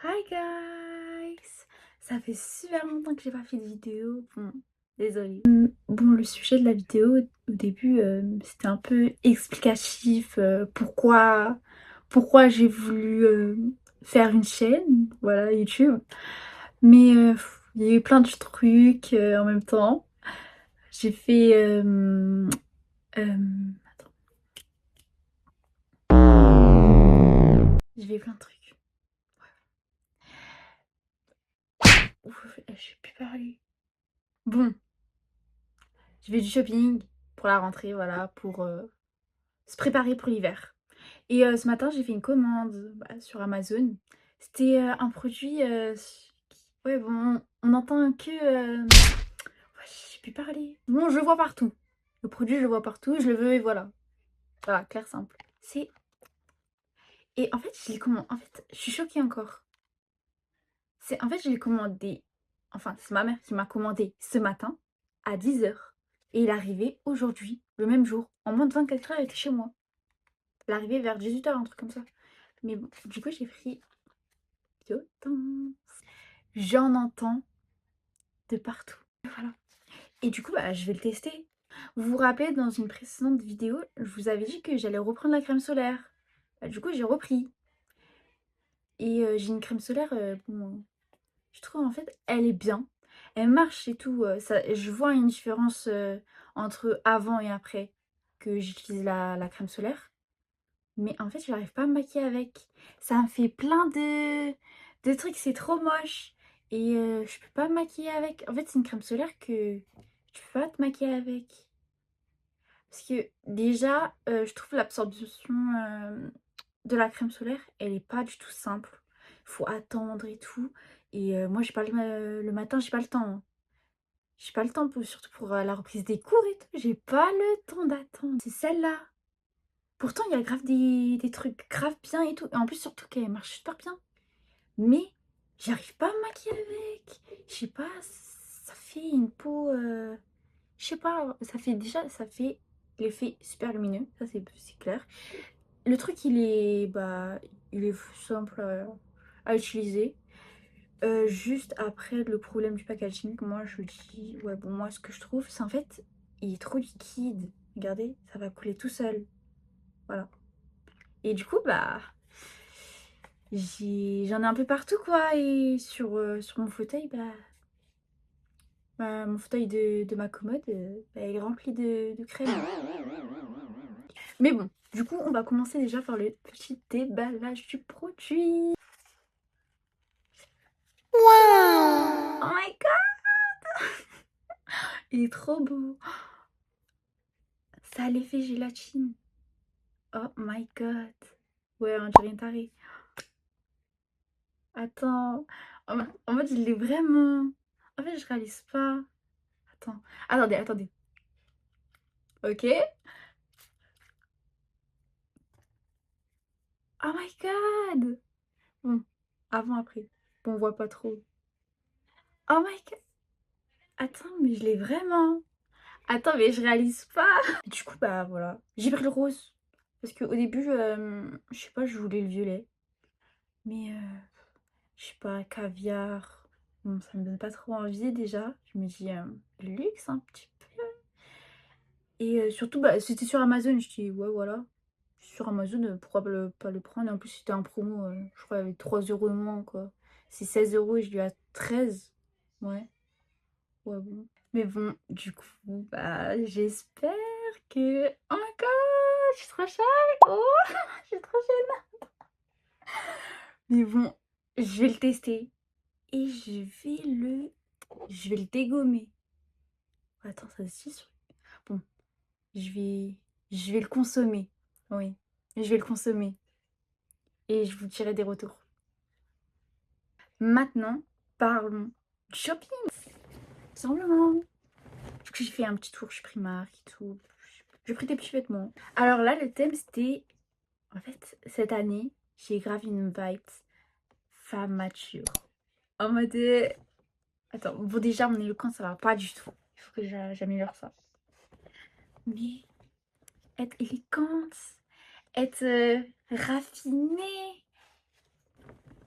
Hi guys! Ça fait super longtemps que j'ai pas fait de vidéo. Bon, désolée. Bon, le sujet de la vidéo au début, c'était un peu explicatif. Pourquoi j'ai voulu faire une chaîne, voilà, YouTube. Mais il y a eu plein de trucs en même temps. J'ai fait. Attends. J'ai fait plein de trucs. Ouf, je sais plus parler. Bon, je vais du shopping pour la rentrée, voilà, pour se préparer pour l'hiver. Et ce matin, j'ai fait une commande sur Amazon. C'était un produit. Ouais, bon, on entend que. Ouais, je sais plus parler. Bon, je le vois partout. Le produit, je le vois partout, je le veux et voilà. Voilà, clair, simple. C'est. Et en fait, je l'ai commandé. En fait, je suis choquée encore. En fait, je l'ai commandé. Enfin, c'est ma mère qui m'a commandé ce matin à 10 h. Et il est arrivé aujourd'hui, le même jour. En moins de 24 heures, il était chez moi. Il est arrivé vers 18 h, un truc comme ça. Mais bon, du coup, j'ai pris j'en entends de partout. Voilà. Et du coup, je vais le tester. Vous vous rappelez, dans une précédente vidéo, je vous avais dit que j'allais reprendre la crème solaire. Du coup, j'ai repris. Et j'ai une crème solaire, bon, je trouve en fait, elle est bien. Elle marche et tout. Je vois une différence entre avant et après que j'utilise la crème solaire. Mais en fait, je n'arrive pas à me maquiller avec. Ça me fait plein de trucs, c'est trop moche. Et je peux pas me maquiller avec. En fait, c'est une crème solaire que tu peux pas te maquiller avec. Parce que déjà, je trouve l'absorption de la crème solaire, elle est pas du tout simple. Il faut attendre et tout. Et moi, j'ai pas le matin, j'ai pas le temps, hein. J'ai pas le temps, surtout pour la reprise des cours et tout. J'ai pas le temps d'attendre. C'est celle-là. Pourtant, il y a grave des trucs grave bien et tout. Et en plus, surtout qu'elle marche super bien. Mais j'arrive pas à me maquiller avec. Je sais pas, ça fait une peau. Je sais pas, ça fait l'effet super lumineux. Ça, c'est clair. Le truc, il est simple à utiliser. Juste après, le problème du packaging, moi, je dis, ouais, bon, moi, ce que je trouve, c'est en fait, il est trop liquide. Regardez, ça va couler tout seul. Voilà. Et du coup, j'en ai un peu partout, quoi. Et sur mon fauteuil, mon fauteuil de ma commode, il est rempli de crème. Mais bon, du coup, on va commencer déjà par le petit déballage du produit. Wow! Oh my god! Il est trop beau. Ça a l'effet gélatine. Oh my god. Ouais, on dirait une tarée. Attends. En mode, il est vraiment. En fait, je réalise pas. Attends. Attendez. Ok. Oh my god. Bon, avant, après. Bon, on voit pas trop. Oh my god. Attends, mais je l'ai vraiment. Attends, mais je réalise pas. Du coup, voilà. J'ai pris le rose. Parce qu'au début, je sais pas, je voulais le violet. Mais, je sais pas, caviar. Bon, ça me donne pas trop envie déjà. Je me dis, luxe un petit peu. Et surtout, c'était sur Amazon. Je dis, ouais, voilà. Sur Amazon, pourquoi pas le prendre? Et en plus, c'était en promo. Je crois qu'il y avait 3 € de moins, quoi. C'est 16 € et je lui ai à 13. Ouais. Ouais, bon. Mais bon, du coup, j'espère que. Oh my god, je suis trop shy! Oh, je suis trop gênée. Mais bon, je vais le tester et je vais le dégommer. Attends, ça se dit bon, je vais, je vais le consommer. Oui, je vais le consommer et je vous dirai des retours. Maintenant, parlons du shopping. Simplement. Parce que j'ai fait un petit tour chez Primark et tout. J'ai pris des petits vêtements. Alors là, le thème, c'était... En fait, cette année, j'ai grave une vibe femme mature. En mode... Attends, bon déjà, mon éloquence, ça va pas du tout. Il faut que j'améliore ça. Mais être élégante, être raffinée.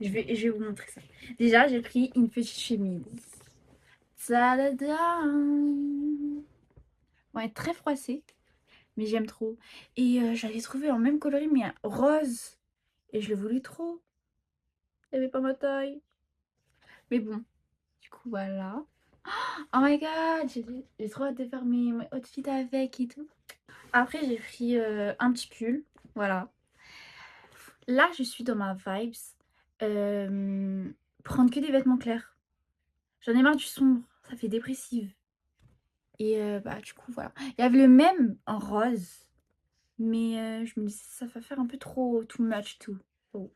Je vais vous montrer ça. Déjà, j'ai pris une petite chemise. Tadadam. Bon, elle est très froissée, mais j'aime trop. Et j'avais trouvé en même coloris, mais un rose. Et je le voulais trop. Il n'y avait pas ma taille. Mais bon, du coup, voilà. Oh my god, j'ai trop hâte de faire mes outfits avec et tout. Après, j'ai pris un petit pull. Voilà. Là, je suis dans ma vibes. Prendre que des vêtements clairs. J'en ai marre du sombre. Ça fait dépressive. Et bah, du coup, voilà. Il y avait le même en rose. Mais je me disais, ça va faire un peu trop too much tout. Oh.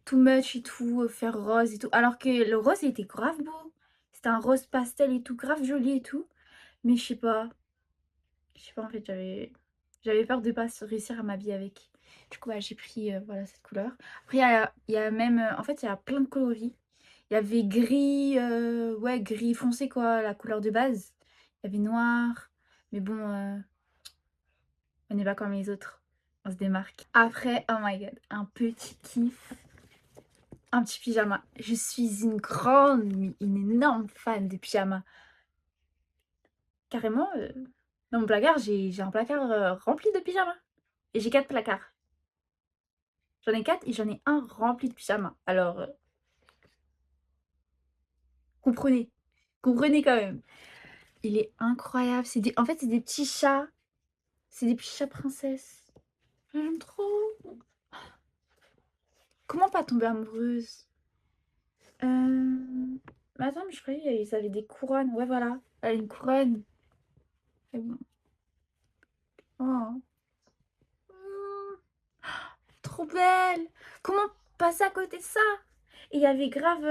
Too much et tout, faire rose et tout. Alors que le rose, il était grave beau. C'était un rose pastel et tout, grave joli et tout. Mais je sais pas. Je sais pas, en fait, j'avais peur de pas réussir à m'habiller avec. Du coup, bah, j'ai pris voilà, cette couleur. Après, il y a même... en fait, il y a plein de coloris. Il y avait gris, ouais, gris foncé, quoi, la couleur de base. Il y avait noir. Mais bon, on n'est pas comme les autres. On se démarque. Après, oh my god, un petit kiff. Un petit pyjama. Je suis une grande, une énorme fan de pyjama. Carrément, dans mon placard, j'ai un placard rempli de pyjamas. Et j'ai 4 placards. J'en ai 4 et j'en ai un rempli de pyjamas. Alors, comprenez. Comprenez quand même. Il est incroyable. En fait, c'est des petits chats. C'est des petits chats princesses. J'aime trop. Comment pas tomber amoureuse? Mais attends, mais je croyais qu'ils avaient des couronnes. Ouais, voilà. Elle a une couronne. C'est bon. Oh. Mmh, trop belle. Comment passer à côté de ça? Et il y avait grave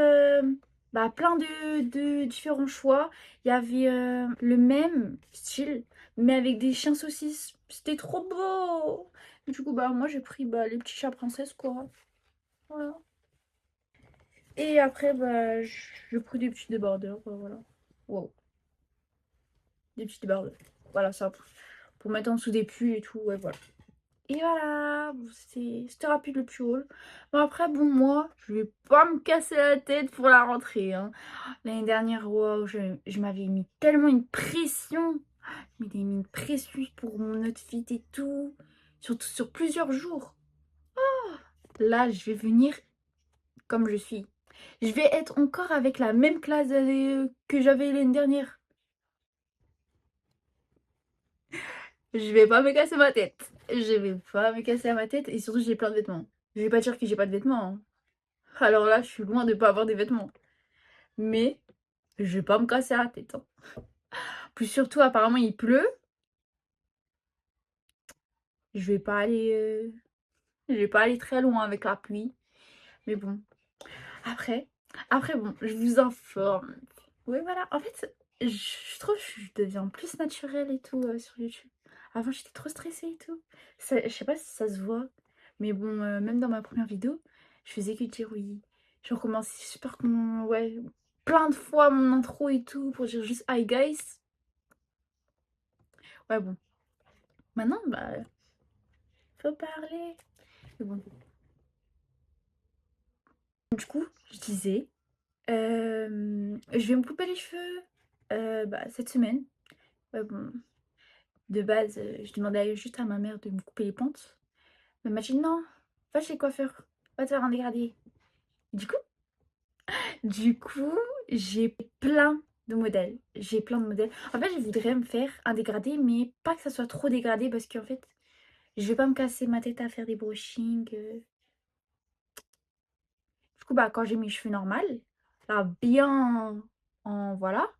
bah, plein de différents choix. Il y avait le même style, mais avec des chiens saucisses. C'était trop beau. Du coup, bah, moi, j'ai pris bah, les petits chats princesses, quoi. Voilà. Et après, bah, je pris des petits débardeurs, voilà. Wow. Des petits débardeurs. Voilà, ça. Pour mettre en dessous des pulls et tout, ouais, voilà. Et voilà, bon, c'était rapide le plus haut. Bon après, bon moi, je vais pas me casser la tête pour la rentrée. Hein. L'année dernière, wow, je m'avais mis tellement une pression. Je m'avais mis une pression pour mon outfit et tout. Surtout sur plusieurs jours. Là, je vais venir comme je suis. Je vais être encore avec la même classe que j'avais l'année dernière. Je vais pas me casser ma tête. Je vais pas me casser ma tête et surtout j'ai plein de vêtements. Je vais pas dire que j'ai pas de vêtements. Hein. Alors là, je suis loin de pas avoir des vêtements. Mais je vais pas me casser la tête. Hein. Plus surtout, apparemment, il pleut. Je vais pas aller, je vais pas aller très loin avec la pluie. Mais bon. Après, après bon, je vous informe. Oui, voilà. En fait, je trouve que je deviens plus naturelle et tout sur YouTube. Avant, j'étais trop stressée et tout. Je sais pas si ça se voit. Mais bon, même dans ma première vidéo, je faisais que dire oui. Je recommençais super ouais, plein de fois mon intro et tout pour dire juste hi guys. Ouais, bon. Maintenant, bah, faut parler. Mais bon. Du coup, je disais, je vais me couper les cheveux bah, cette semaine. Ouais, bon, de base, je demandais juste à ma mère de me couper les pentes. Mais elle m'a dit non, va chez le coiffeur, va te faire un dégradé. Du coup, du coup, j'ai plein de modèles. J'ai plein de modèles. En fait, je voudrais me faire un dégradé, mais pas que ça soit trop dégradé parce qu'en fait, je vais pas me casser ma tête à faire des brushings. Du coup, bah, quand j'ai mes cheveux normaux, là, bien en voilà,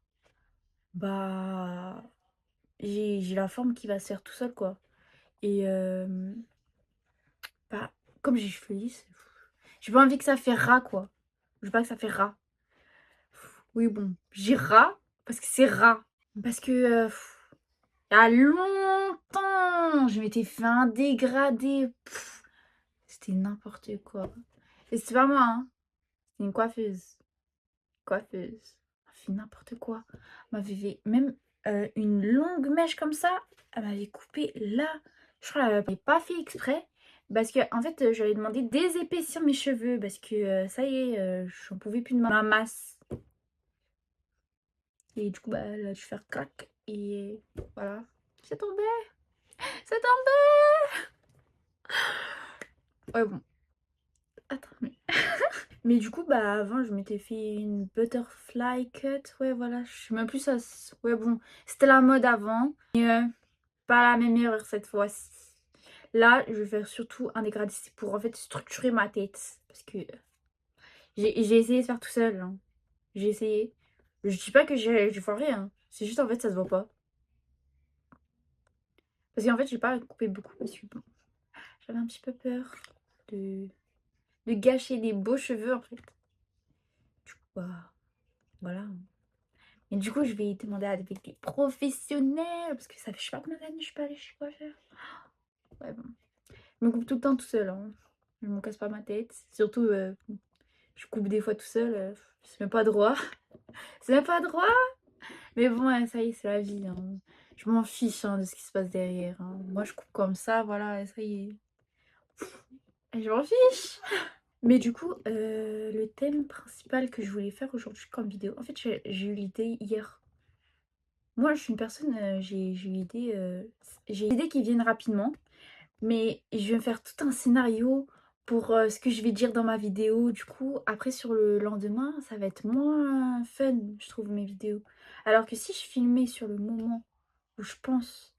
bah, j'ai la forme qui va se faire tout seul, quoi. Et bah, comme j'ai les cheveux lisses, j'ai pas envie que ça fait ras, quoi. Je veux pas que ça fait ras. Oui, bon, j'ai ras parce que c'est ras. Parce que il y a longtemps, je m'étais fait un dégradé. C'était n'importe quoi. Et c'est pas moi, hein. C'est une coiffeuse. Coiffeuse. Elle a fait n'importe quoi. Elle m'avait fait même une longue mèche comme ça. Elle m'avait coupé là. Je crois qu'elle n'avait pas fait exprès. Parce que en fait, j'avais demandé d'épaissir mes cheveux parce que ça y est, j'en pouvais plus de ma masse. Et du coup, bah là, je vais faire crac et voilà. C'est tombé, c'est tombé. Ouais bon, attends. Mais du coup, bah avant, je m'étais fait une butterfly cut. Ouais, voilà, je sais même plus ça. Ouais, bon, c'était la mode avant. Mais pas la même erreur cette fois-ci. Là, je vais faire surtout un dégradé pour en fait structurer ma tête. Parce que j'ai essayé de faire tout seul, hein. J'ai essayé. Je dis pas que j'ai foiré, hein. C'est juste en fait, ça se voit pas. Parce qu'en fait, j'ai pas coupé beaucoup parce que bon, j'avais un petit peu peur de, de gâcher des beaux cheveux en fait. Du coup, bah, voilà. Et du coup, je vais demander avec des professionnels parce que ça fait je sais pas combien d'années que je suis pas allée chez coiffeur. Ouais, bon. Je me coupe tout le temps tout seul, hein. Je me casse pas ma tête. Surtout, je coupe des fois tout seul. C'est même pas droit. C'est même pas droit. Mais bon, ouais, ça y est, c'est la vie, hein. Je m'en fiche hein, de ce qui se passe derrière, hein. Moi, je coupe comme ça, voilà, et ça y est. Et je m'en fiche. Mais du coup, le thème principal que je voulais faire aujourd'hui comme vidéo, en fait, j'ai eu l'idée hier. Moi, je suis une personne, j'ai eu l'idée, j'ai des idées qui viennent rapidement, mais je vais me faire tout un scénario pour ce que je vais dire dans ma vidéo. Du coup, après, sur le lendemain, ça va être moins fun, je trouve, mes vidéos. Alors que si je filmais sur le moment où je pense,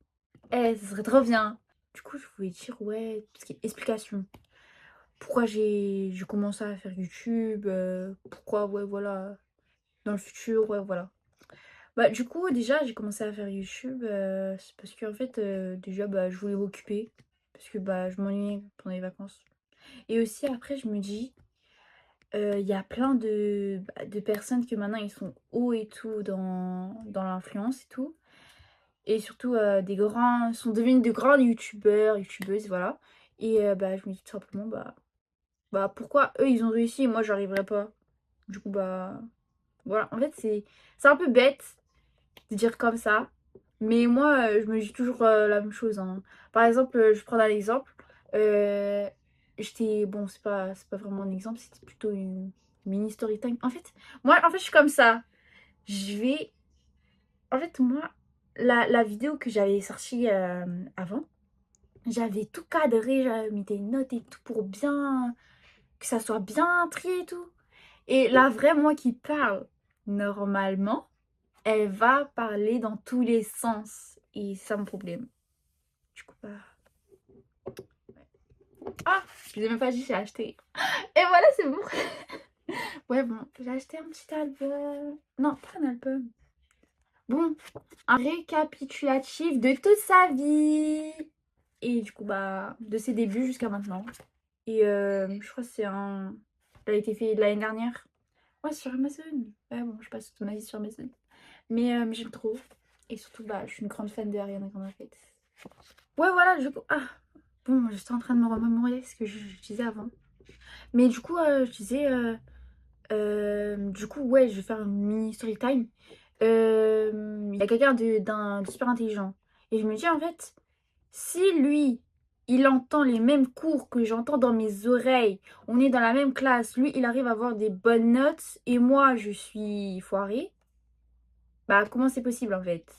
ça serait trop bien. Du coup, je voulais dire, ouais, explication. Pourquoi j'ai commencé à faire YouTube, pourquoi, ouais, voilà, dans le futur, ouais, voilà. Bah, du coup, déjà, j'ai commencé à faire YouTube, c'est parce qu'en fait, déjà, bah, je voulais m'occuper. Parce que bah, je m'ennuyais pendant les vacances. Et aussi, après, je me dis, il y a plein de personnes que maintenant ils sont hauts et tout dans l'influence et tout. Et surtout, des grands, sont devenus de grands youtubeurs, youtubeuses, voilà. Et bah, je me dis tout simplement, bah pourquoi eux ils ont réussi et moi j'arriverai pas. Du coup, bah voilà. En fait, c'est un peu bête de dire comme ça. Mais moi, je me dis toujours la même chose, hein. Par exemple, je prends un exemple. Euh, J'étais. Bon, c'est pas vraiment un exemple, c'était plutôt une mini story time. En fait, moi, en fait, je suis comme ça. Je vais. En fait, moi, la vidéo que j'avais sortie avant, j'avais tout cadré, j'avais mis des notes et tout pour bien. Que ça soit bien trié et tout. Et la vraie moi qui parle normalement, elle va parler dans tous les sens. Et c'est ça mon problème. Du coup, bah... Ah, je vous ai même pas dit, j'ai acheté. Et voilà, c'est bon. Ouais, bon, j'ai acheté un petit album. Non, pas un album. Bon, un récapitulatif de toute sa vie. Et du coup, bah, de ses débuts jusqu'à maintenant. Et je crois que c'est un... Ça a été fait l'année dernière. Ouais, sur Amazon. Ouais, bon, je passe toute ma vie sur Amazon. Mais j'aime trop. Et surtout, bah, je suis une grande fan de Ariana Grande en fait. Ouais, voilà, du coup... Ah, bon, j'étais en train de me remémorer ce que je disais avant. Mais du coup, je disais... du coup, ouais, je vais faire une mini story time. Il y a quelqu'un de super intelligent. Et je me dis, en fait, si lui, il entend les mêmes cours que j'entends dans mes oreilles, on est dans la même classe, lui, il arrive à avoir des bonnes notes, et moi, je suis foirée, bah, comment c'est possible, en fait?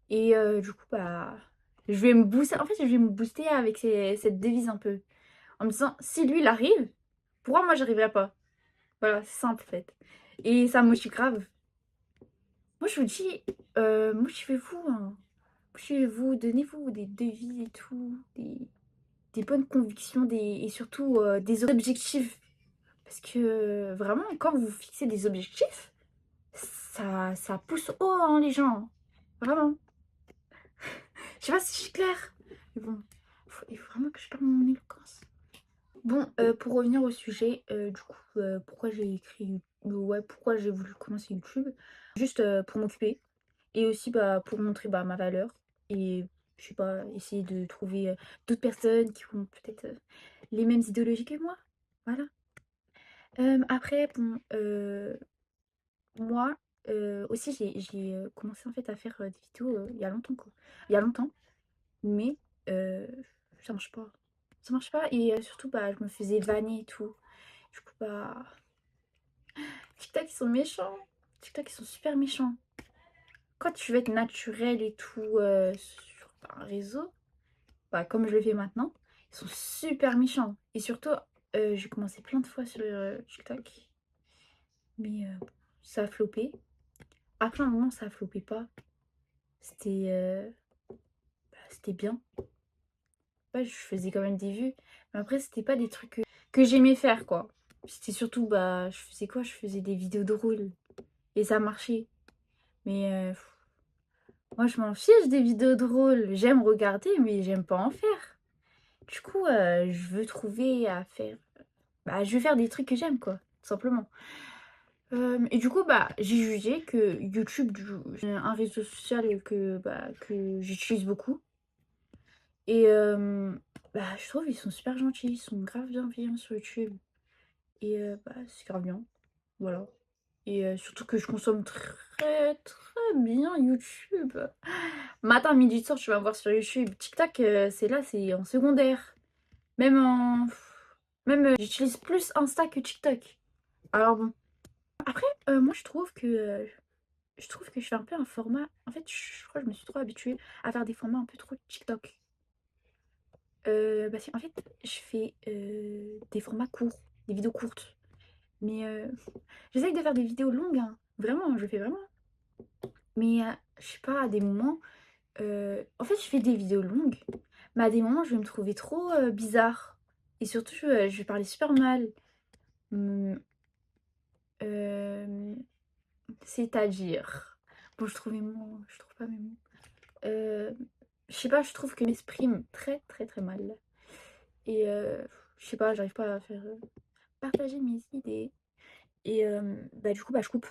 Et du coup, bah, je vais me booster. En fait, je vais me booster avec cette devise un peu. En me disant, si lui, il arrive, pourquoi moi, j'arriverai pas? Voilà, c'est simple, en fait. Et ça me motive grave. Moi, je vous dis, motivez-vous, hein. Motivez-vous, donnez-vous des devises et tout, des bonnes convictions et surtout des objectifs. Parce que vraiment, quand vous fixez des objectifs, ça pousse haut, hein, les gens. Vraiment. Je sais pas si je suis claire. Mais bon, il faut vraiment que je parle mon éloquence. Bon, pour revenir au sujet, du coup, pourquoi j'ai écrit... Ouais, pourquoi j'ai voulu commencer YouTube. Juste pour m'occuper. Et aussi bah, pour montrer bah, ma valeur. Et je sais pas, essayer de trouver d'autres personnes qui ont peut-être les mêmes idéologies que moi. Voilà. Après, bon, moi aussi j'ai commencé en fait à faire des vidéos il y a longtemps quoi. Il y a longtemps, mais ça marche pas. ça marche pas et surtout, bah, je me faisais vanner et tout. Du coup, bah, TikTok, ils sont méchants. TikTok, ils sont super méchants. Quand tu veux être naturel et tout sur un réseau, bah, comme je le fais maintenant, ils sont super méchants. Et surtout, j'ai commencé plein de fois sur TikTok, mais ça a floppé. Après un moment, ça a floppé pas. C'était c'était bien. Ouais, je faisais quand même des vues. Mais après, c'était pas des trucs que j'aimais faire, quoi. C'était surtout, bah, je faisais quoi? Je faisais des vidéos drôles. Et ça marchait. Mais moi, je m'en fiche des vidéos drôles. J'aime regarder, mais j'aime pas en faire. Du coup, je veux trouver à faire. Bah, je veux faire des trucs que j'aime, quoi, tout simplement. Et du coup, bah, j'ai jugé que YouTube, c'est un réseau social que j'utilise beaucoup. Et bah, je trouve ils sont super gentils, ils sont grave bienveillants sur YouTube. Et bah, c'est grave bien, voilà. Et surtout que je consomme très très bien YouTube. Matin, midi, soir, tu vas me voir sur YouTube. TikTok, c'est là, c'est en secondaire. Même en... Même j'utilise plus Insta que TikTok. Alors bon. Après, moi je trouve que je fais un peu un format. En fait, je crois que je me suis trop habituée à faire des formats un peu trop TikTok. Bah, en fait, je fais des formats courts, des vidéos courtes. Mais j'essaye de faire des vidéos longues, hein. Vraiment, je fais vraiment. Mais je sais pas, à des moments, en fait, je fais des vidéos longues, mais à des moments, je vais me trouver trop bizarre. Et surtout, je vais parler super mal. Hum, euh, C'est-à-dire. Bon, je trouve mes mots, je trouve pas mes mots. Euh, je sais pas, je trouve que je m'exprime très très très mal. Et je sais pas, j'arrive pas à faire partager mes idées. Et bah du coup, bah je coupe.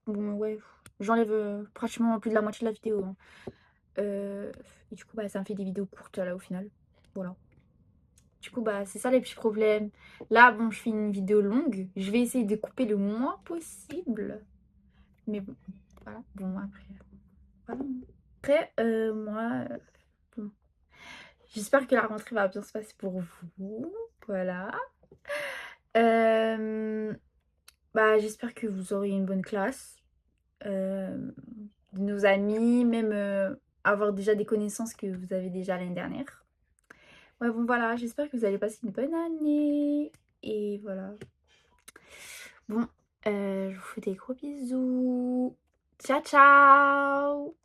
Bon, ouais, j'enlève pratiquement plus de la moitié de la vidéo, hein. Et du coup, bah ça me fait des vidéos courtes là au final. Voilà. Du coup, bah c'est ça les petits problèmes. Là, bon, je fais une vidéo longue. Je vais essayer de couper le moins possible. Mais bon, voilà. Bon, après, voilà. Après, moi, bon, j'espère que la rentrée va bien se passer pour vous. Voilà. Euh, Bah, j'espère que vous aurez une bonne classe. Euh, nos amis, même avoir déjà des connaissances que vous avez déjà l'année dernière. Ouais, bon, voilà. J'espère que vous allez passer une bonne année. Et voilà. Bon, je vous fais des gros bisous. Ciao, ciao!